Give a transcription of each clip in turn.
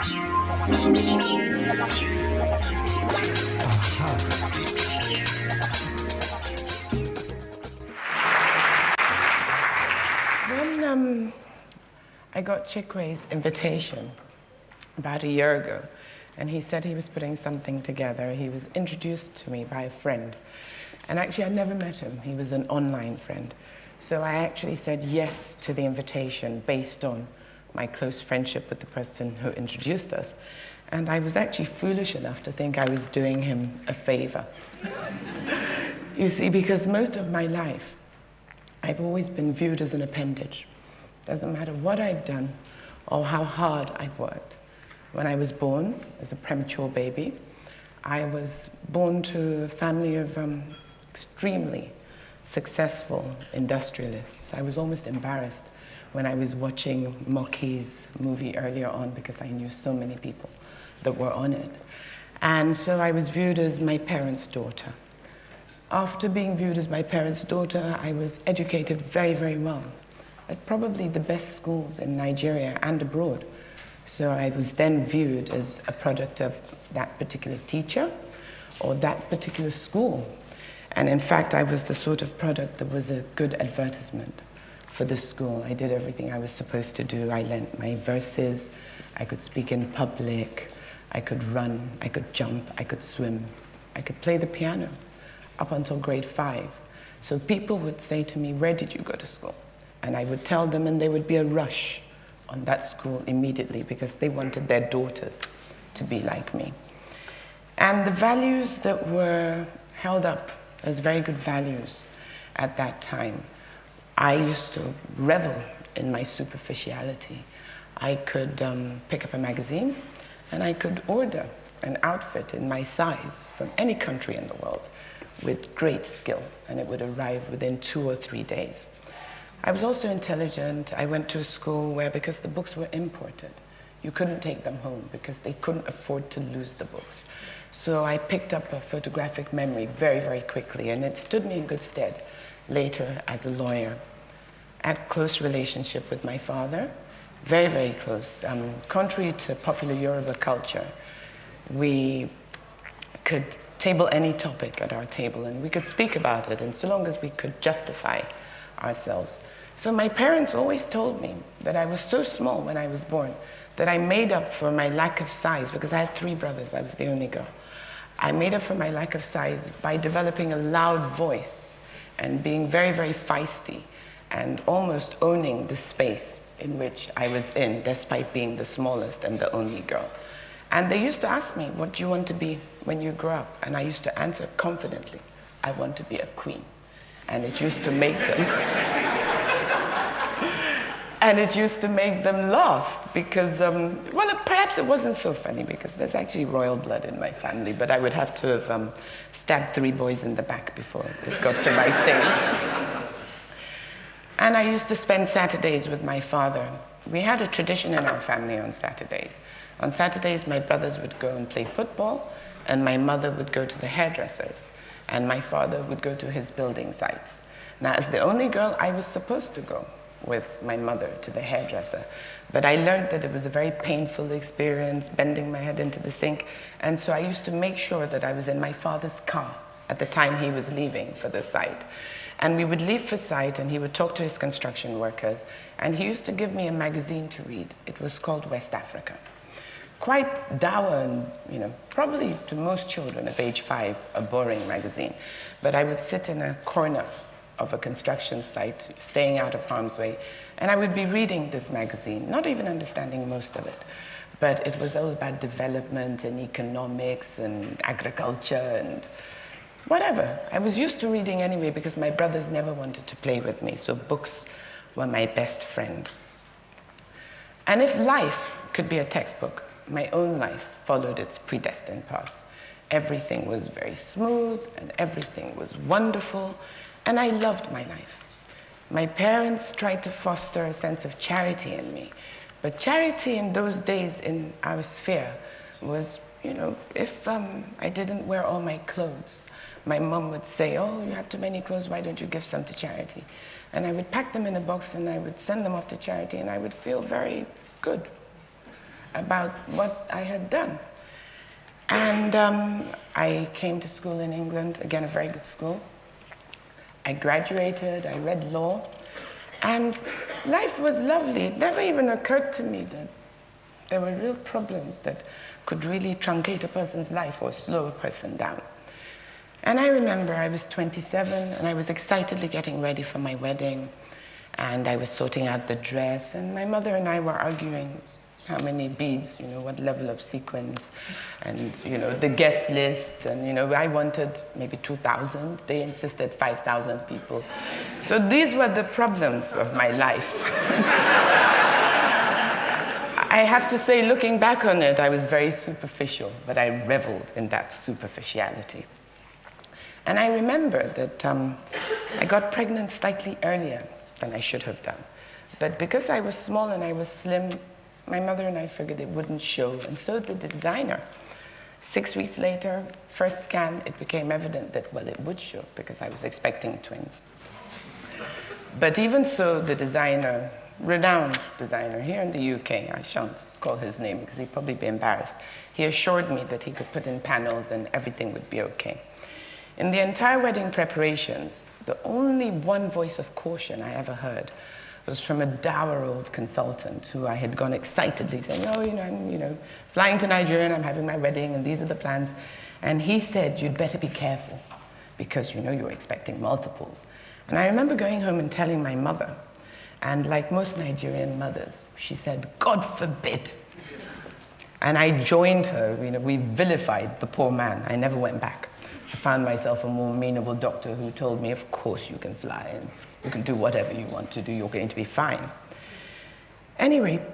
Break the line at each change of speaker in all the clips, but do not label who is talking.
When I got Chikway's invitation about a year ago, and he said he was putting something together. He was introduced to me by a friend. And actually, I never met him. He was an online friend. So I actually said yes to the invitation based on my close friendship with the person who introduced us. And I was actually foolish enough to think I was doing him a favor. You see, because most of my life, I've always been viewed as an appendage. Doesn't matter what I've done or how hard I've worked. When I was born as a premature baby, I was born to a family of extremely successful industrialists. I was almost embarrassed when I was watching Moki's movie earlier on because I knew so many people that were on it. And so I was viewed as my parents' daughter. After being viewed as my parents' daughter, I was educated very, very well at probably the best schools in Nigeria and abroad. So I was then viewed as a product of that particular teacher or that particular school. And in fact, I was the sort of product that was a good advertisement for the school. I did everything I was supposed to do. I learned my verses, I could speak in public, I could run, I could jump, I could swim, I could play the piano up until grade 5. So people would say to me, "Where did you go to school?" And I would tell them, and there would be a rush on that school immediately because they wanted their daughters to be like me. And the values that were held up as very good values at that time, I used to revel in my superficiality. I could pick up a magazine and I could order an outfit in my size from any country in the world with great skill, and it would arrive within 2 or 3 days. I was also intelligent. I went to a school where, because the books were imported, you couldn't take them home because they couldn't afford to lose the books. So I picked up a photographic memory very, very quickly, and it stood me in good stead later as a lawyer. I had a close relationship with my father, very, very close. Contrary to popular Yoruba culture, we could table any topic at our table, and we could speak about it, and so long as we could justify ourselves. So my parents always told me that I was so small when I was born that I made up for my lack of size, because I had 3 brothers, I was the only girl. I made up for my lack of size by developing a loud voice and being very, very feisty and almost owning the space in which I was in, despite being the smallest and the only girl. And they used to ask me, "What do you want to be when you grow up?" And I used to answer confidently, "I want to be a queen." And it used to make them and it used to make them laugh because, well, perhaps it wasn't so funny because there's actually royal blood in my family, but I would have to have stabbed 3 boys in the back before it got to my stage. And I used to spend Saturdays with my father. We had a tradition in our family on Saturdays. On Saturdays, my brothers would go and play football, and my mother would go to the hairdressers, and my father would go to his building sites. Now, as the only girl, I was supposed to go with my mother to the hairdresser, but I learned that it was a very painful experience, bending my head into the sink, and so I used to make sure that I was in my father's car at the time he was leaving for the site. And we would leave for site, and he would talk to his construction workers, and he used to give me a magazine to read. It was called West Africa. Quite dour and, probably to most children of age 5, a boring magazine. But I would sit in a corner of a construction site, staying out of harm's way, and I would be reading this magazine, not even understanding most of it. But it was all about development and economics and agriculture and whatever. I was used to reading anyway because my brothers never wanted to play with me, so books were my best friend. And if life could be a textbook, my own life followed its predestined path. Everything was very smooth and everything was wonderful, and I loved my life. My parents tried to foster a sense of charity in me, but charity in those days in our sphere was, if I didn't wear all my clothes, my mom would say, "Oh, you have too many clothes, why don't you give some to charity?" And I would pack them in a box and I would send them off to charity, and I would feel very good. about what I had done. And I came to school in England, again, a very good school. I graduated, I read law, and life was lovely. It never even occurred to me that there were real problems that could really truncate a person's life or slow a person down. And I remember I was 27, and I was excitedly getting ready for my wedding, and I was sorting out the dress, and my mother and I were arguing how many beads, what level of sequins, and, the guest list, and, I wanted maybe 2,000. They insisted 5,000 people. So these were the problems of my life. I have to say, looking back on it, I was very superficial, but I reveled in that superficiality. And I remember that I got pregnant slightly earlier than I should have done. But because I was small and I was slim, my mother and I figured it wouldn't show, and so did the designer. 6 weeks later, first scan, it became evident that, well, it would show because I was expecting twins. But even so, the designer, renowned designer here in the UK, I shan't call his name because he'd probably be embarrassed, he assured me that he could put in panels and everything would be okay. In the entire wedding preparations, the only one voice of caution I ever heard was from a dour old consultant who I had gone excitedly saying, oh, I'm flying to Nigeria and I'm having my wedding and these are the plans. And he said, you'd better be careful because you're expecting multiples. And I remember going home and telling my mother, and like most Nigerian mothers, she said, God forbid. And I joined her, we vilified the poor man. I never went back. I found myself a more amenable doctor who told me, of course you can fly and you can do whatever you want to do, you're going to be fine. Anyway,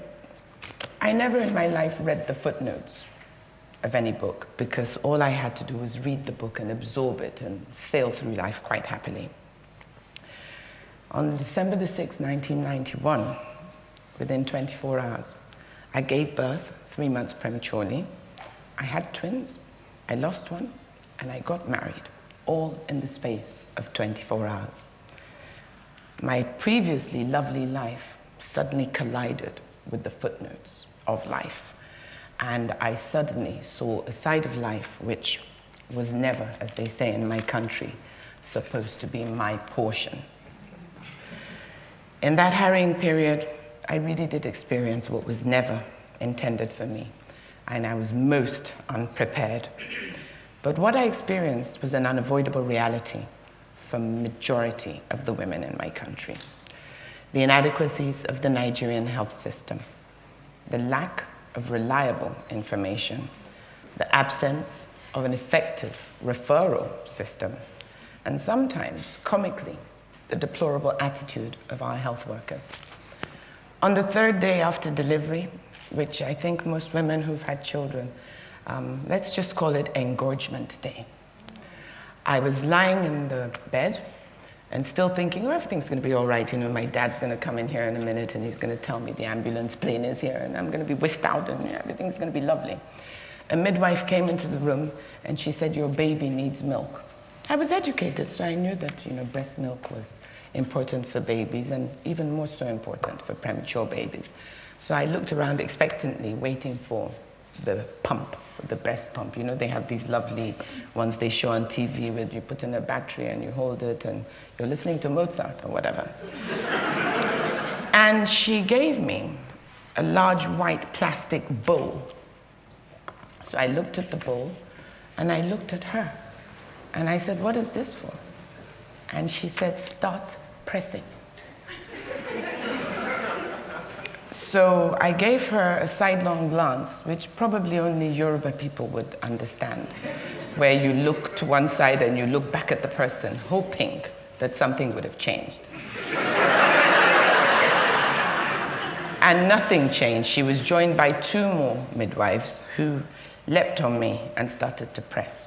I never in my life read the footnotes of any book because all I had to do was read the book and absorb it and sail through life quite happily. On December the 6th, 1991, within 24 hours, I gave birth 3 months prematurely. I had twins, I lost one, and I got married, all in the space of 24 hours. My previously lovely life suddenly collided with the footnotes of life, and I suddenly saw a side of life which was never, as they say in my country, supposed to be my portion. In that harrowing period, I really did experience what was never intended for me, and I was most unprepared. But what I experienced was an unavoidable reality for the majority of the women in my country. The inadequacies of the Nigerian health system, the lack of reliable information, the absence of an effective referral system, and sometimes, comically, the deplorable attitude of our health workers. On the third day after delivery, which I think most women who've had children, let's just call it engorgement day. I was lying in the bed and still thinking, oh, everything's gonna be all right. My dad's gonna come in here in a minute and he's gonna tell me the ambulance plane is here and I'm gonna be whisked out and everything's gonna be lovely. A midwife came into the room and she said, your baby needs milk. I was educated, so I knew that, breast milk was important for babies and even more so important for premature babies. So I looked around expectantly, waiting for the pump, the breast pump. They have these lovely ones they show on TV where you put in a battery and you hold it and you're listening to Mozart or whatever. And she gave me a large white plastic bowl. So I looked at the bowl and I looked at her. And I said, what is this for? And she said, start pressing. So I gave her a sidelong glance, which probably only Yoruba people would understand, where you look to one side and you look back at the person, hoping that something would have changed. And nothing changed. She was joined by 2 more midwives who leapt on me and started to press.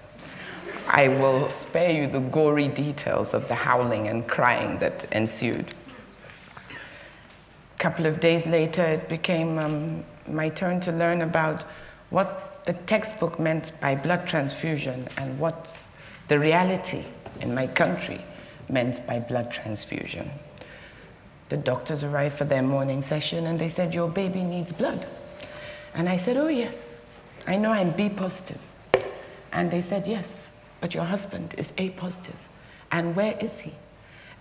I will spare you the gory details of the howling and crying that ensued. A couple of days later, it became my turn to learn about what the textbook meant by blood transfusion and what the reality in my country meant by blood transfusion. The doctors arrived for their morning session and they said, your baby needs blood. And I said, oh yes, I know I'm B positive. And they said, yes, but your husband is A positive. And where is he?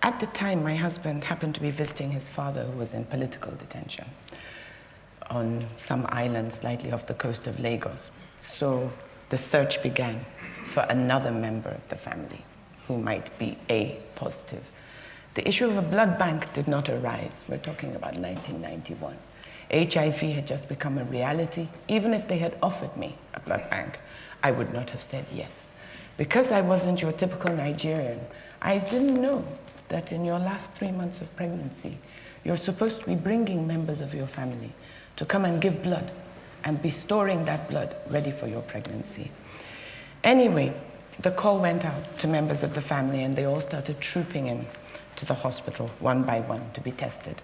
At the time, my husband happened to be visiting his father, who was in political detention on some island slightly off the coast of Lagos. So the search began for another member of the family who might be A positive. The issue of a blood bank did not arise. We're talking about 1991. HIV had just become a reality. Even if they had offered me a blood bank, I would not have said yes. Because I wasn't your typical Nigerian, I didn't know that in your last 3 months of pregnancy, you're supposed to be bringing members of your family to come and give blood and be storing that blood ready for your pregnancy. Anyway, the call went out to members of the family and they all started trooping in to the hospital one by one to be tested.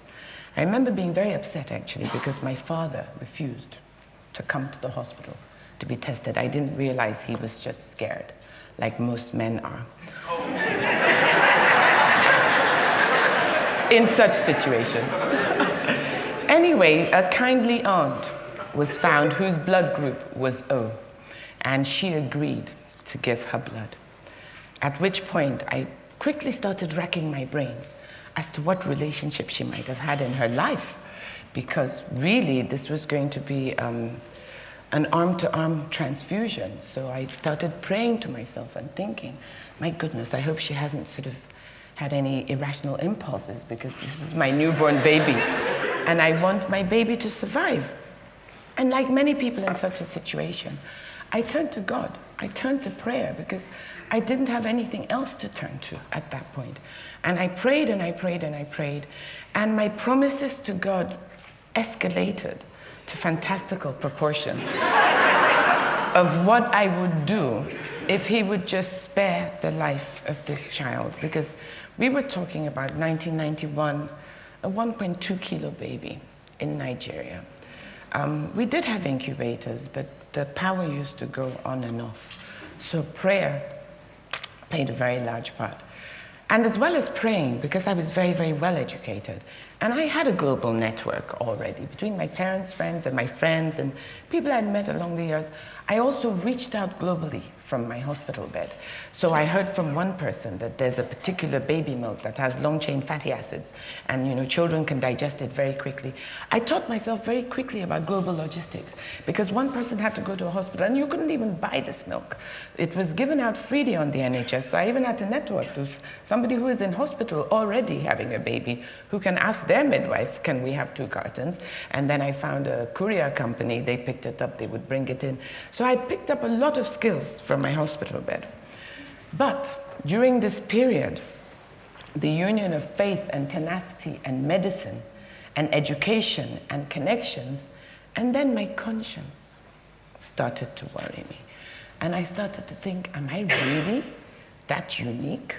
I remember being very upset actually because my father refused to come to the hospital to be tested. I didn't realize he was just scared, like most men are. In such situations. Anyway, a kindly aunt was found whose blood group was O, and she agreed to give her blood. At which point I quickly started racking my brains as to what relationship she might have had in her life, because really this was going to be an arm-to-arm transfusion. So I started praying to myself and thinking, my goodness, I hope she hasn't sort of had any irrational impulses, because this is my newborn baby and I want my baby to survive. And like many people in such a situation, I turned to God. I turned to prayer because I didn't have anything else to turn to at that point. And I prayed and I prayed and I prayed. And my promises to God escalated to fantastical proportions of what I would do if he would just spare the life of this child. Because we were talking about 1991, a 1.2 kilo baby in Nigeria. We did have incubators, but the power used to go on and off. So prayer played a very large part. And as well as praying, because I was very, very well educated, and I had a global network already between my parents' friends and my friends and people I'd met along the years, I also reached out globally from my hospital bed. So I heard from one person that there's a particular baby milk that has long-chain fatty acids, and children can digest it very quickly. I taught myself very quickly about global logistics, because one person had to go to a hospital and you couldn't even buy this milk. It was given out freely on the NHS, so I even had to network to somebody who is in hospital already having a baby, who can ask their midwife, can we have 2 cartons? And then I found a courier company, they picked it up, they would bring it in. So I picked up a lot of skills from my hospital bed. But during this period, the union of faith and tenacity and medicine and education and connections, and then my conscience started to worry me. And I started to think, am I really that unique?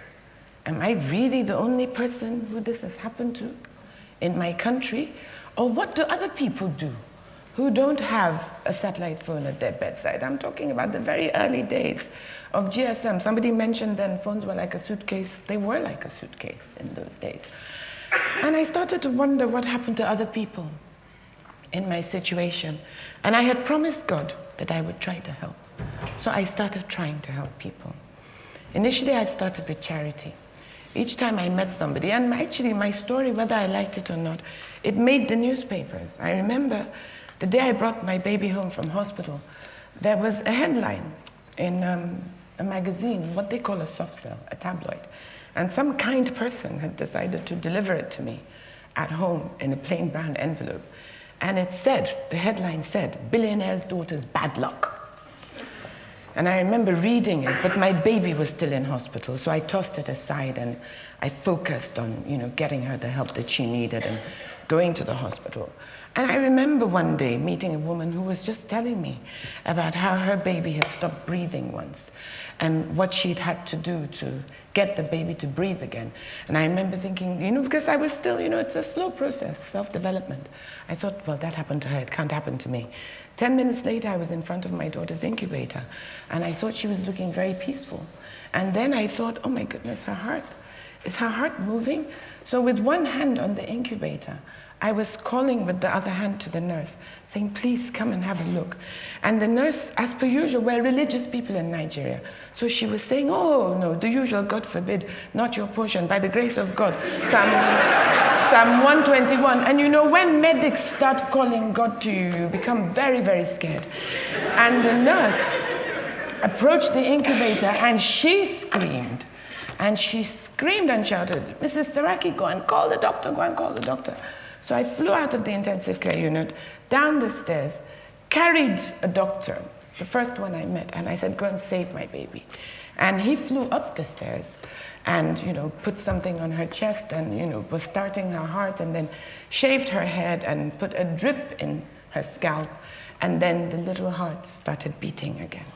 Am I really the only person who this has happened to in my country? Or what do other people do who don't have a satellite phone at their bedside? I'm talking about the very early days of GSM. Somebody mentioned then phones were like a suitcase. They were like a suitcase in those days. And I started to wonder what happened to other people in my situation. And I had promised God that I would try to help. So I started trying to help people. Initially, I started with charity. Each time I met somebody, and actually my story, whether I liked it or not, it made the newspapers. I remember the day I brought my baby home from hospital, there was a headline in a magazine, what they call a soft cell, a tabloid. And some kind person had decided to deliver it to me at home in a plain brown envelope. And it said, the headline said, "Billionaire's daughter's bad luck." And I remember reading it, but my baby was still in hospital, so I tossed it aside and I focused on, getting her the help that she needed and going to the hospital. And I remember one day meeting a woman who was just telling me about how her baby had stopped breathing once and what she'd had to do to get the baby to breathe again. And I remember thinking, because I was still, it's a slow process, self-development. I thought, well, that happened to her, it can't happen to me. 10 minutes later, I was in front of my daughter's incubator, and I thought she was looking very peaceful. And then I thought, oh my goodness, is her heart moving? So with one hand on the incubator, I was calling with the other hand to the nurse, saying, please come and have a look. And the nurse, as per usual, were religious people in Nigeria. So she was saying, oh no, the usual, God forbid, not your portion, by the grace of God. Psalm 121. And you know, when medics start calling God to you, you become very, very scared. And the nurse approached the incubator and she screamed. And she screamed and shouted, Mrs. Saraki, go and call the doctor, go and call the doctor. So I flew out of the intensive care unit, down the stairs, carried a doctor, the first one I met, and I said, go and save my baby. And he flew up the stairs and, you know, put something on her chest and, you know, was starting her heart, and then shaved her head and put a drip in her scalp. And then the little heart started beating again.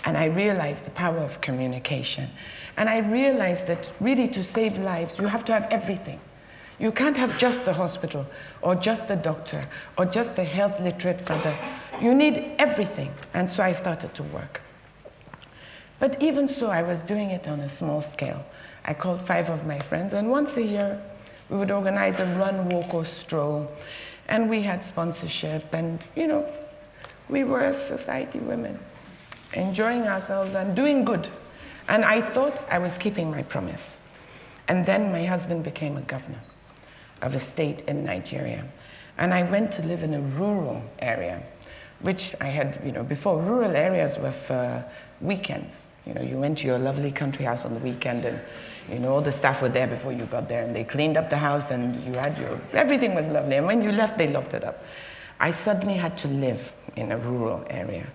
And I realized the power of communication. And I realized that really to save lives, you have to have everything. You can't have just the hospital, or just the doctor, or just the health literate brother. You need everything. And so I started to work. But even so, I was doing it on a small scale. I called 5 of my friends, and once a year, we would organize a run, walk, or stroll. And we had sponsorship, and, you know, we were society women, enjoying ourselves and doing good. And I thought I was keeping my promise. And then my husband became a governor of a state in Nigeria. And I went to live in a rural area, which I had, you know, before, rural areas were for weekends. You know, you went to your lovely country house on the weekend, and, you know, all the staff were there before you got there, and they cleaned up the house, and you had everything was lovely. And when you left, they locked it up. I suddenly had to live in a rural area.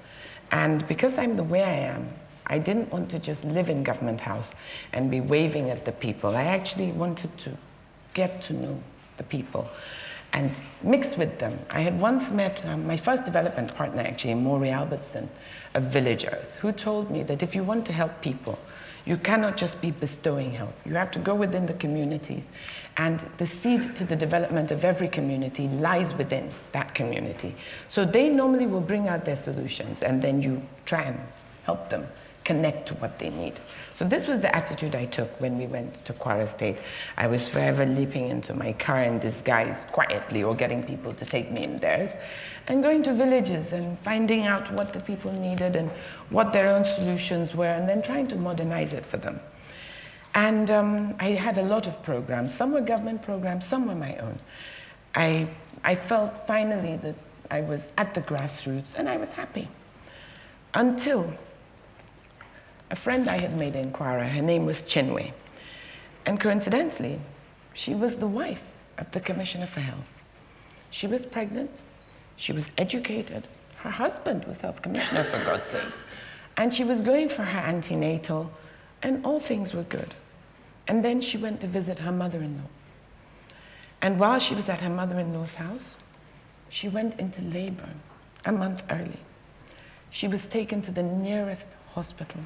And because I'm the way I am, I didn't want to just live in Government House and be waving at the people. I actually wanted to get to know the people and mix with them. I had once met my first development partner, actually, Maury Albertson of Village Earth, who told me that if you want to help people, you cannot just be bestowing help. You have to go within the communities, and the seed to the development of every community lies within that community. So they normally will bring out their solutions, and then you try and help them connect to what they need. So this was the attitude I took when we went to Kwara State. I was forever leaping into my car in disguise quietly, or getting people to take me in theirs, and going to villages and finding out what the people needed and what their own solutions were, and then trying to modernize it for them. And I had a lot of programs. Some were government programs, some were my own. I felt finally that I was at the grassroots, and I was happy. Until a friend I had made in Kwara, her name was Chinwe. And coincidentally, she was the wife of the Commissioner for Health. She was pregnant, she was educated, her husband was Health Commissioner, for God's sakes. And she was going for her antenatal, and all things were good. And then she went to visit her mother-in-law. And while she was at her mother-in-law's house, she went into labor a month early. She was taken to the nearest hospital.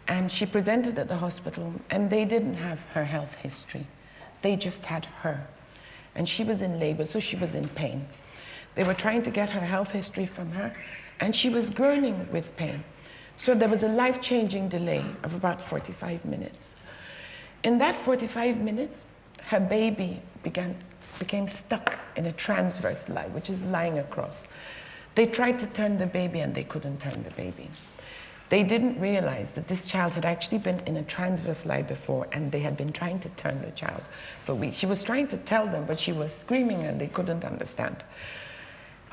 And she presented at the hospital, and they didn't have her health history. They just had her. And she was in labor, so she was in pain. They were trying to get her health history from her, and she was groaning with pain. So there was a life-changing delay of about 45 minutes. In that 45 minutes, her baby became stuck in a transverse lie, which is lying across. They tried to turn the baby, and they couldn't turn the baby. They didn't realize that this child had actually been in a transverse lie before, and they had been trying to turn the child for weeks. She was trying to tell them, but she was screaming and they couldn't understand.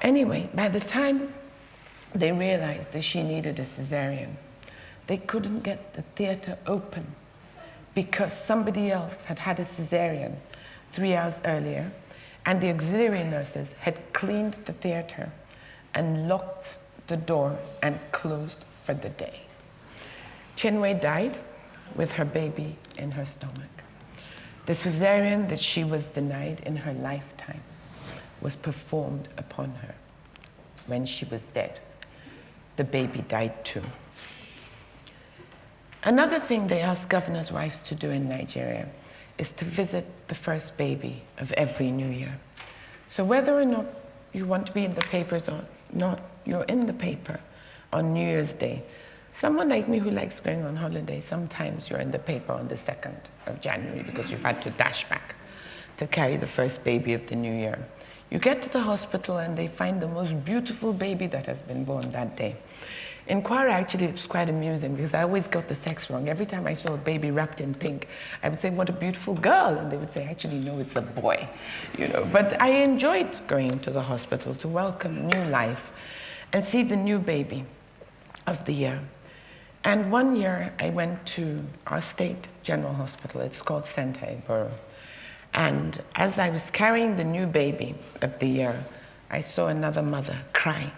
Anyway, by the time they realized that she needed a cesarean, they couldn't get the theater open because somebody else had had a cesarean 3 hours earlier, and the auxiliary nurses had cleaned the theater and locked the door and closed for the day. Chinwe died with her baby in her stomach. The cesarean that she was denied in her lifetime was performed upon her when she was dead. The baby died too. Another thing they ask governors' wives to do in Nigeria is to visit the first baby of every new year. So whether or not you want to be in the papers or not, you're in the paper on New Year's Day. Someone like me who likes going on holiday, sometimes you're in the paper on the 2nd of January because you've had to dash back to carry the first baby of the new year. You get to the hospital and they find the most beautiful baby that has been born that day. In Kwara, actually, it was quite amusing because I always got the sex wrong. Every time I saw a baby wrapped in pink, I would say, what a beautiful girl. And they would say, actually, no, it's a boy. But I enjoyed going to the hospital to welcome new life and see the new baby of the year. And one year, I went to our state general hospital. It's called Sentai Borough. And as I was carrying the new baby of the year, I saw another mother cry.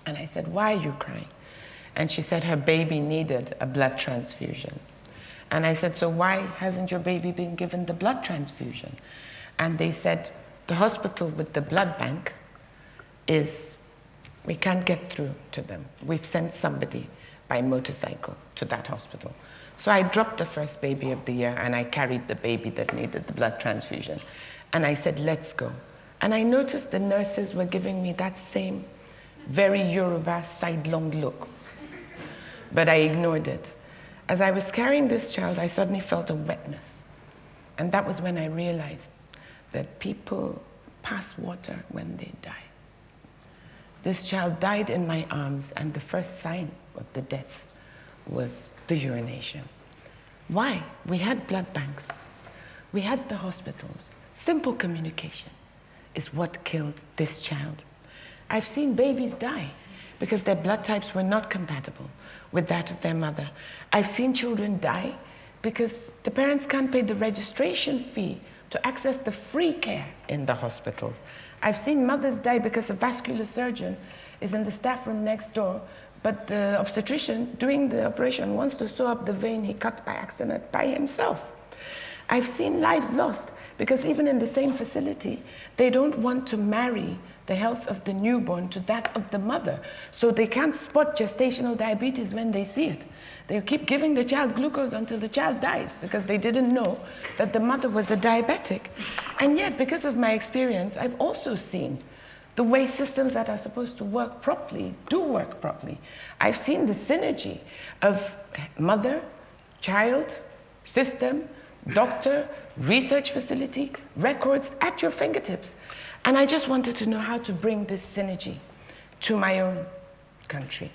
And I said, why are you crying? And she said her baby needed a blood transfusion. And I said, so why hasn't your baby been given the blood transfusion? And they said, the hospital with the blood bank we can't get through to them. We've sent somebody by motorcycle to that hospital. So I dropped the first baby of the year and I carried the baby that needed the blood transfusion. And I said, let's go. And I noticed the nurses were giving me that same very Yoruba sidelong look. But I ignored it. As I was carrying this child, I suddenly felt a wetness. And that was when I realized that people pass water when they die. This child died in my arms, and the first sign of the death was the urination. Why? We had blood banks. We had the hospitals. Simple communication is what killed this child. I've seen babies die because their blood types were not compatible with that of their mother. I've seen children die because the parents can't pay the registration fee to access the free care in the hospitals. I've seen mothers die because a vascular surgeon is in the staff room next door, but the obstetrician doing the operation wants to sew up the vein he cut by accident by himself. I've seen lives lost because even in the same facility, they don't want to marry the health of the newborn to that of the mother. So they can't spot gestational diabetes when they see it. They keep giving the child glucose until the child dies because they didn't know that the mother was a diabetic. And yet, because of my experience, I've also seen the way systems that are supposed to work properly do work properly. I've seen the synergy of mother, child, system, doctor, research facility, records at your fingertips. And I just wanted to know how to bring this synergy to my own country.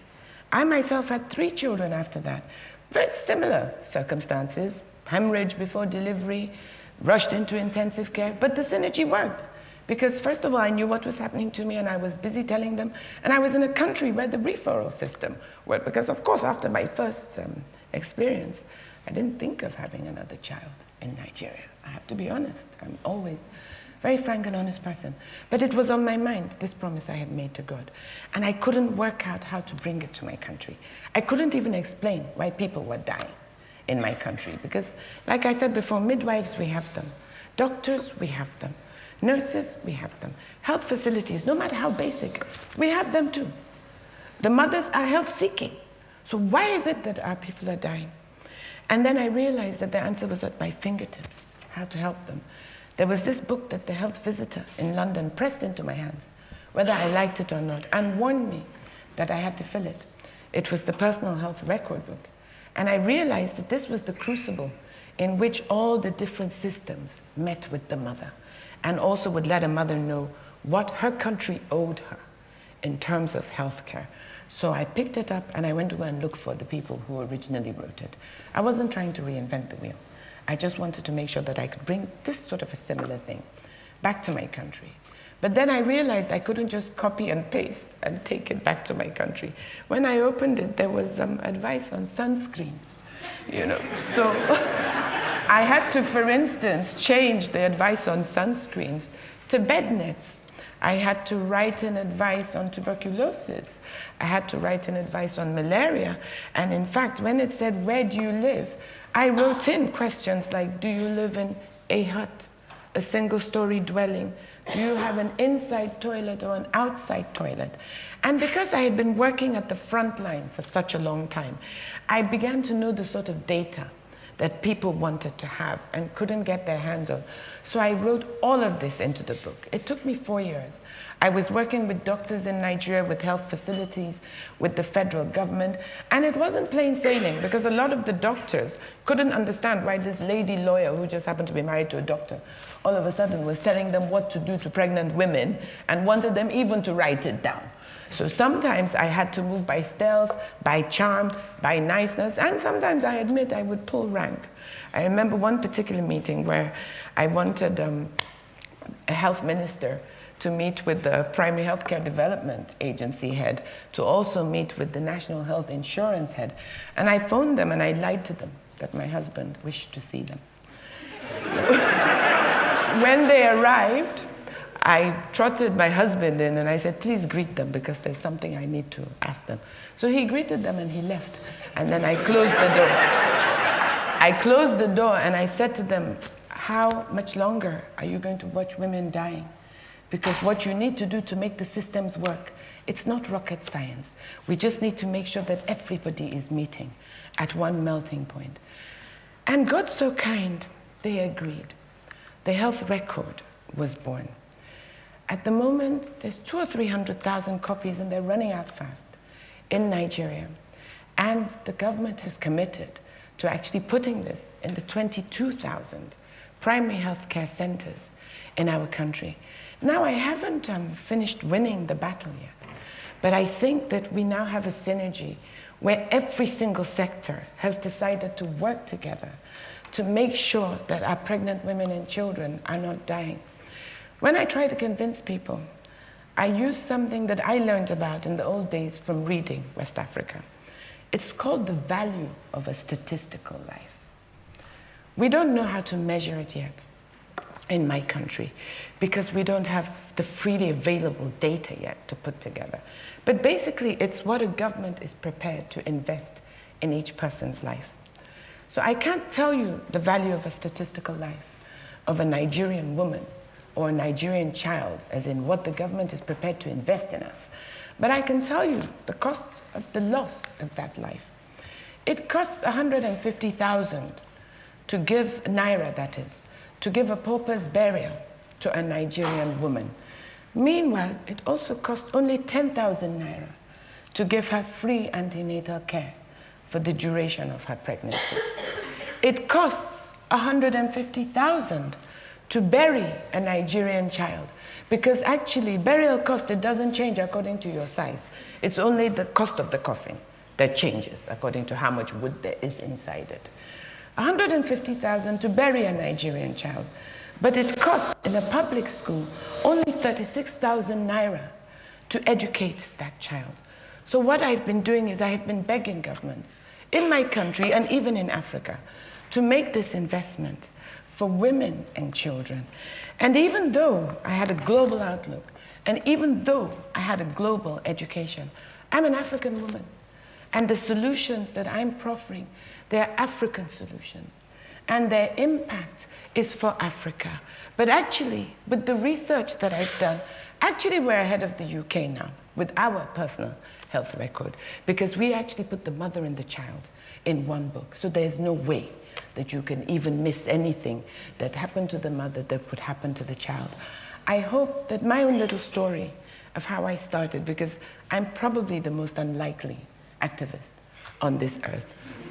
I myself had 3 children after that. Very similar circumstances, hemorrhage before delivery, rushed into intensive care, but the synergy worked. Because first of all, I knew what was happening to me and I was busy telling them. And I was in a country where the referral system worked. Because of course, after my first experience, I didn't think of having another child in Nigeria. I have to be honest. I'm always very frank and honest person. But it was on my mind, this promise I had made to God. And I couldn't work out how to bring it to my country. I couldn't even explain why people were dying in my country. Because, like I said before, midwives, we have them. Doctors, we have them. Nurses, we have them. Health facilities, no matter how basic, we have them too. The mothers are health seeking. So why is it that our people are dying? And then I realized that the answer was at my fingertips, how to help them. There was this book that the health visitor in London pressed into my hands, whether I liked it or not, and warned me that I had to fill it. It was the personal health record book. And I realized that this was the crucible in which all the different systems met with the mother, and also would let a mother know what her country owed her in terms of healthcare. So I picked it up and I went to go and look for the people who originally wrote it. I wasn't trying to reinvent the wheel. I just wanted to make sure that I could bring this sort of a similar thing back to my country. But then I realized I couldn't just copy and paste and take it back to my country. When I opened it, there was advice on sunscreens, So I had to, for instance, change the advice on sunscreens to bed nets. I had to write an advice on tuberculosis. I had to write an advice on malaria. And in fact, when it said, where do you live? I wrote in questions like, do you live in a hut, a single-story dwelling? Do you have an inside toilet or an outside toilet? And because I had been working at the front line for such a long time, I began to know the sort of data that people wanted to have and couldn't get their hands on. So I wrote all of this into the book. It took me 4 years. I was working with doctors in Nigeria, with health facilities, with the federal government, and it wasn't plain sailing because a lot of the doctors couldn't understand why this lady lawyer who just happened to be married to a doctor all of a sudden was telling them what to do to pregnant women and wanted them even to write it down. So sometimes I had to move by stealth, by charm, by niceness, and sometimes I admit I would pull rank. I remember one particular meeting where I wanted a health minister to meet with the Primary Healthcare Development Agency head, to also meet with the National Health Insurance head. And I phoned them and I lied to them that my husband wished to see them. When they arrived, I trotted my husband in and I said, please greet them because there's something I need to ask them. So he greeted them and he left. And then I closed the door. I closed the door and I said to them, how much longer are you going to watch women dying? Because what you need to do to make the systems work, it's not rocket science. We just need to make sure that everybody is meeting at one melting point. And God so kind, they agreed. The health record was born. At the moment, there's 200,000 or 300,000 copies and they're running out fast in Nigeria. And the government has committed to actually putting this in the 22,000 primary healthcare centers in our country. Now, I haven't finished winning the battle yet, but I think that we now have a synergy where every single sector has decided to work together to make sure that our pregnant women and children are not dying. When I try to convince people, I use something that I learned about in the old days from reading West Africa. It's called the value of a statistical life. We don't know how to measure it yet in my country because we don't have the freely available data yet to put together. But basically, it's what a government is prepared to invest in each person's life. So I can't tell you the value of a statistical life of a Nigerian woman or a Nigerian child, as in what the government is prepared to invest in us. But I can tell you the cost of the loss of that life. It costs 150,000 to give naira, that is, to give a pauper's burial to a Nigerian woman. Meanwhile, it also costs only 10,000 naira to give her free antenatal care for the duration of her pregnancy. It costs 150,000 to bury a Nigerian child, because actually burial cost, it doesn't change according to your size. It's only the cost of the coffin that changes according to how much wood there is inside it. 150,000 to bury a Nigerian child, but it costs in a public school only 36,000 naira to educate that child. So what I've been doing is I have been begging governments in my country and even in Africa to make this investment for women and children. And even though I had a global outlook, and even though I had a global education, I'm an African woman. And the solutions that I'm proffering, they're African solutions. And their impact is for Africa. But actually, with the research that I've done, actually we're ahead of the UK now with our personal health record, because we actually put the mother and the child in one book. So there's no way that you can even miss anything that happened to the mother that would happen to the child. I hope that my own little story of how I started, because I'm probably the most unlikely activist on this earth,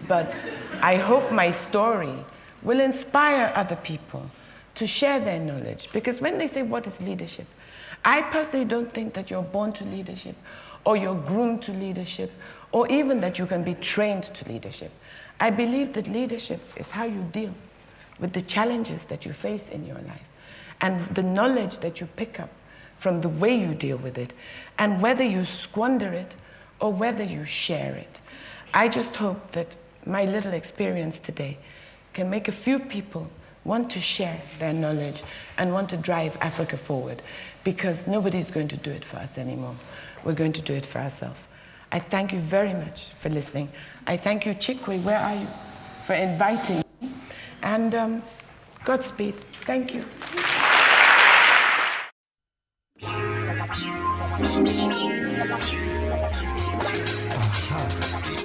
but I hope my story will inspire other people to share their knowledge. Because when they say, what is leadership? I personally don't think that you're born to leadership, or you're groomed to leadership, or even that you can be trained to leadership. I believe that leadership is how you deal with the challenges that you face in your life, and the knowledge that you pick up from the way you deal with it, and whether you squander it or whether you share it. I just hope that my little experience today can make a few people want to share their knowledge and want to drive Africa forward, because nobody's going to do it for us anymore. We're going to do it for ourselves. I thank you very much for listening. I thank you, Chikwe, where are you, for inviting me. And Godspeed. Thank you.
Aha.